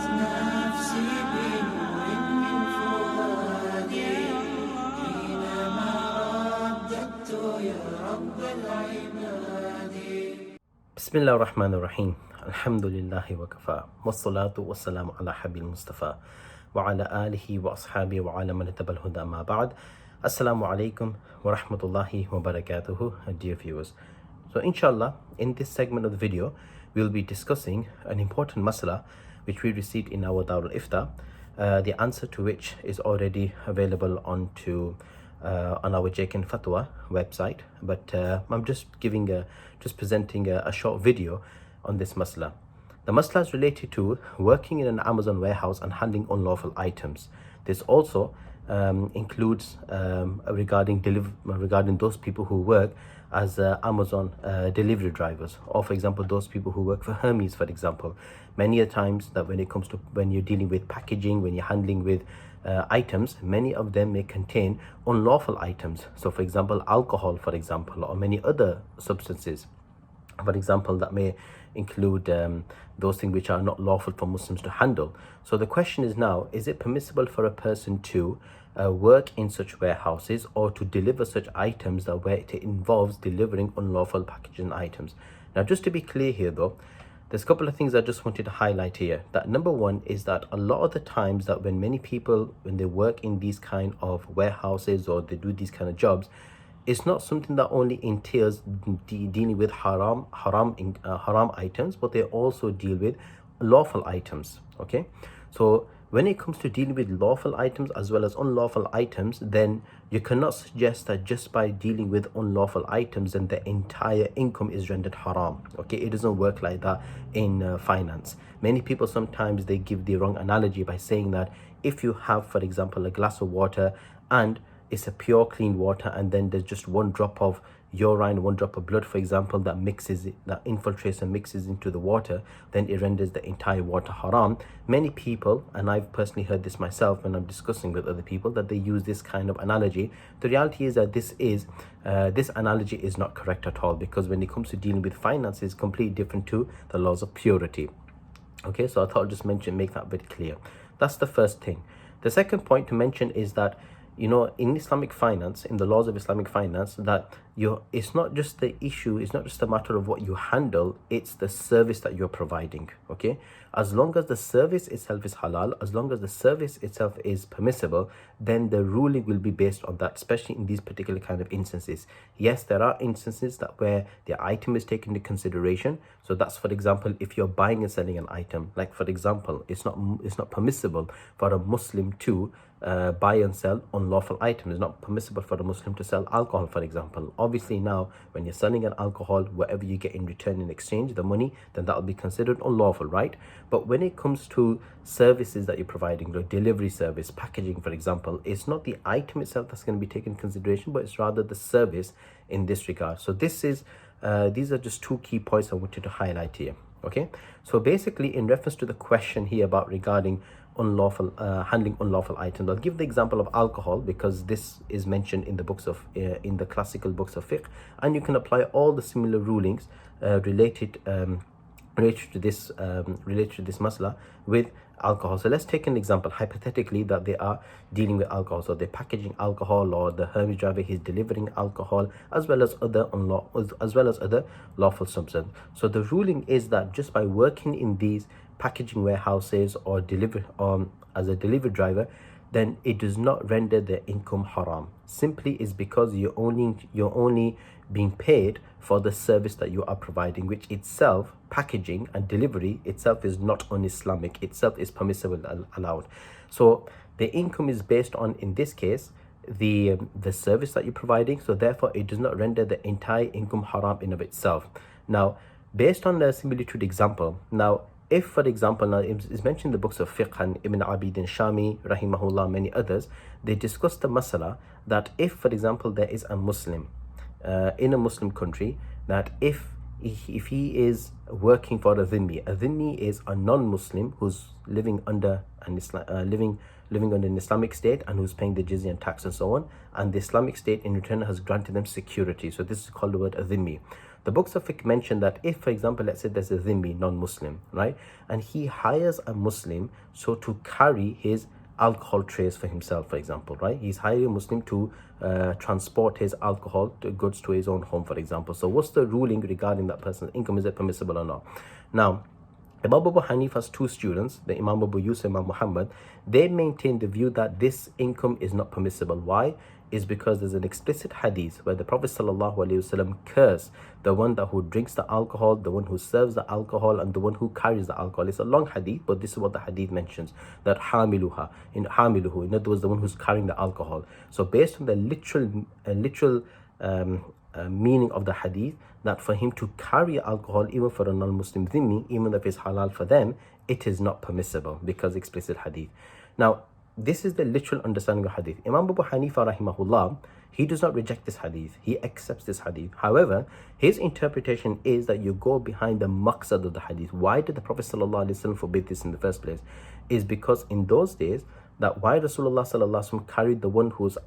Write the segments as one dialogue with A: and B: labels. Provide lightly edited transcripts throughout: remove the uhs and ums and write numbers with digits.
A: نفسي بنور من فؤادي حينما رددت يا رب العباد.
B: بسم الله الرحمن الرحيم. الحمد لله وكفى والصلاة والسلام على حبيب المصطفى وعلى آله وأصحابه وعلى من اتبع الهدى ما بعد. Assalamu alaikum wa rahmatullahi wa barakatuhu, dear viewers. So inshallah, in this segment of the video, we'll be discussing an important masala which we received in our Darul Ifta, the answer to which is already available on our JKN Fatwa website. But I'm just presenting a short video on this masala. The masala is related to working in an Amazon warehouse and handling unlawful items. This also includes regarding those people who work as Amazon delivery drivers, or for example those people who work for Hermes, for example. Many a times that when you're dealing with packaging, when you're handling with items, many of them may contain unlawful items. So for example alcohol, for example, or many other substances, for example, that may include those things which are not lawful for Muslims to handle. So the question is now, is it permissible for a person to work in such warehouses or to deliver such items that where it involves delivering unlawful packaging items? Now, just to be clear here though, there's a couple of things I just wanted to highlight here. That number one is that a lot of the times that when many people, when they work in these kind of warehouses or they do these kind of jobs, it's not something that only entails dealing with haram items, but they also deal with lawful items. Okay, so when it comes to dealing with lawful items as well as unlawful items, then you cannot suggest that just by dealing with unlawful items then the entire income is rendered haram. Okay, it doesn't work like that in finance. Many people sometimes they give the wrong analogy by saying that if you have, for example, a glass of water and it's a pure clean water and then there's just one drop of urine, one drop of blood, for example, that infiltrates and mixes into the water, then it renders the entire water haram. Many people, and I've personally heard this myself when I'm discussing with other people, that they use this kind of analogy. The reality is that this analogy is not correct at all, because when it comes to dealing with finance, it's completely different to the laws of purity. Okay, so I thought I'd just make that very clear. That's the first thing. The second point to mention is that, you know, in Islamic finance, in the laws of Islamic finance, that it's not just the issue, it's not just a matter of what you handle, it's the service that you're providing. Okay, as long as the service itself is halal, as long as the service itself is permissible, then the ruling will be based on that, especially in these particular kind of instances. Yes, there are instances that where the item is taken into consideration. So that's, for example, if you're buying and selling an item, like for example, it's not permissible for a Muslim to buy and sell unlawful items. It's not permissible for a Muslim to sell alcohol, for example. Obviously now, when you're selling an alcohol, whatever you get in return in exchange, the money, then that will be considered unlawful, right? But when it comes to services that you're providing, the delivery service, packaging, for example, it's not the item itself that's going to be taken into consideration, but it's rather the service in this regard. So these are just two key points I wanted to highlight here. Okay, so basically in reference to the question here about regarding handling unlawful items, I'll give the example of alcohol because this is mentioned in the books of in the classical books of fiqh, and you can apply all the similar rulings related to this masala with alcohol. So let's take an example, hypothetically, that they are dealing with alcohol, so they're packaging alcohol, or the Hermes driver, he's delivering alcohol, as well as other lawful substances. So the ruling is that just by working in these packaging warehouses or as a delivery driver, then it does not render the income haram. Simply is because you're only being paid for the service that you are providing, which itself, packaging and delivery itself, is not un-Islamic, itself is permissible, allowed. So the income is based on, in this case, the service that you're providing, so therefore it does not render the entire income haram in of itself. Now, based on the similitude example, now if, for example, now it's mentioned in the books of fiqh, and Ibn Abidin Shami, rahimahullah, many others, they discuss the masala that if, for example, there is a Muslim in a Muslim country, that if he is working for a dhimmi is a non-Muslim who's living under an living under an Islamic state and who's paying the jizya and tax and so on, and the Islamic state in return has granted them security. So this is called the word a dhimmi. The books of fiqh mention that if, for example, let's say there's a dhimmi, non-Muslim, right, and he hires a Muslim so to carry his alcohol trays for himself, for example, right? He's hiring a Muslim to transport his alcohol goods to his own home, for example. So what's the ruling regarding that person's income? Is it permissible or not? Now, Imam Abu Hanifa's two students, the Imam Abu Yusuf and Imam Muhammad, they maintain the view that this income is not permissible. Why? Is because there's an explicit hadith where the Prophet ﷺ cursed the one who drinks the alcohol, the one who serves the alcohol, and the one who carries the alcohol. It's a long hadith, but this is what the hadith mentions, that hamiluha, in hamiluhu, in other words, the one who's carrying the alcohol. So based on the literal meaning of the hadith, that for him to carry alcohol, even for a non-Muslim dhimmi, even if it's halal for them, it is not permissible because explicit hadith. Now, this is the literal understanding of hadith. Imam Abu Hanifa rahimahullah, he does not reject this hadith. He accepts this hadith. However, his interpretation is that you go behind the maqsad of the hadith. Why did the Prophet ﷺ forbid this in the first place? Is because in those days, that why Rasulullah ﷺ carried the one who's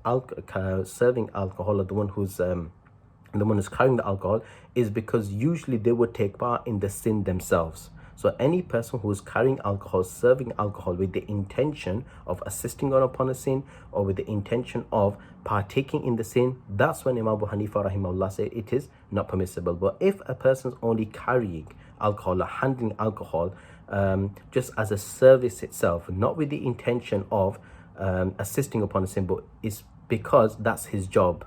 B: serving alcohol, or the one who's carrying the alcohol, is because usually they would take part in the sin themselves. So any person who is carrying alcohol, serving alcohol with the intention of assisting upon a sin, or with the intention of partaking in the sin, that's when Imam Abu Hanifa rahimahullah said it is not permissible. But if a person is only carrying alcohol or handling alcohol just as a service itself, not with the intention of assisting upon a sin, but it's because that's his job,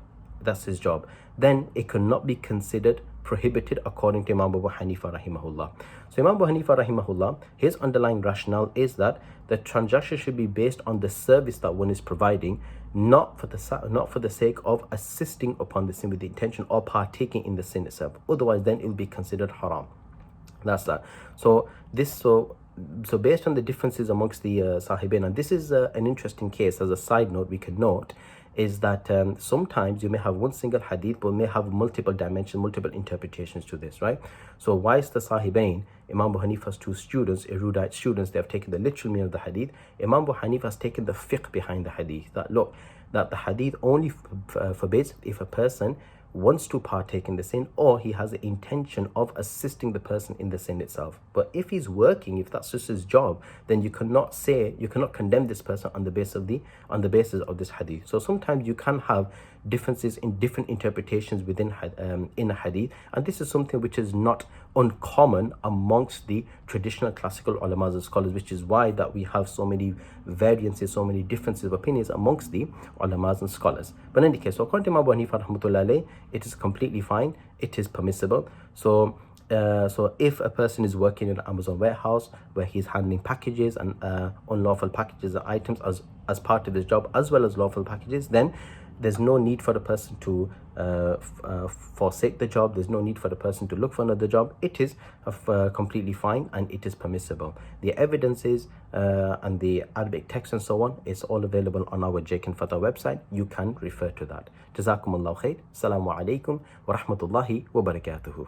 B: then it cannot be considered prohibited according to Imam Abu Hanifa rahimahullah. So Imam Abu Hanifa rahimahullah, his underlying rationale is that the transaction should be based on the service that one is providing, not for the sake of assisting upon the sin with the intention or partaking in the sin itself. Otherwise, then it will be considered haram. That's that. So based on the differences amongst the Sahibain, and this is an interesting case. As a side note, we can note is that sometimes you may have one single hadith but may have multiple dimensions, multiple interpretations to this, right? So whilst the Sahibain, Imam Abu Hanifa's two students, erudite students, they have taken the literal meaning of the hadith. Imam Abu Hanifa has taken the fiqh behind the hadith, that look, that the hadith only forbids if a person wants to partake in the sin, or he has the intention of assisting the person in the sin itself. But if he's working, if that's just his job, then you cannot condemn this person on the basis of this hadith. So sometimes you can have differences in different interpretations within in a hadith, and this is something which is not uncommon amongst the traditional classical ulamas and scholars, which is why that we have so many variances, so many differences of opinions amongst the ulamas and scholars. But in any case, so according to Imam Abu Hanifa rahmatullahi alayhi, it is completely fine, it is permissible. So if a person is working in an Amazon warehouse where he's handling packages and unlawful packages and items as part of his job, as well as lawful packages, then there's no need for the person to forsake the job. There's no need for the person to look for another job. It is completely fine and it is permissible. The evidences and the Arabic text and so on, it's all available on our Jaikan Fatah website. You can refer to that. Jazakumullahu khair. Assalamu alaikum wa rahmatullahi wa barakatuhu.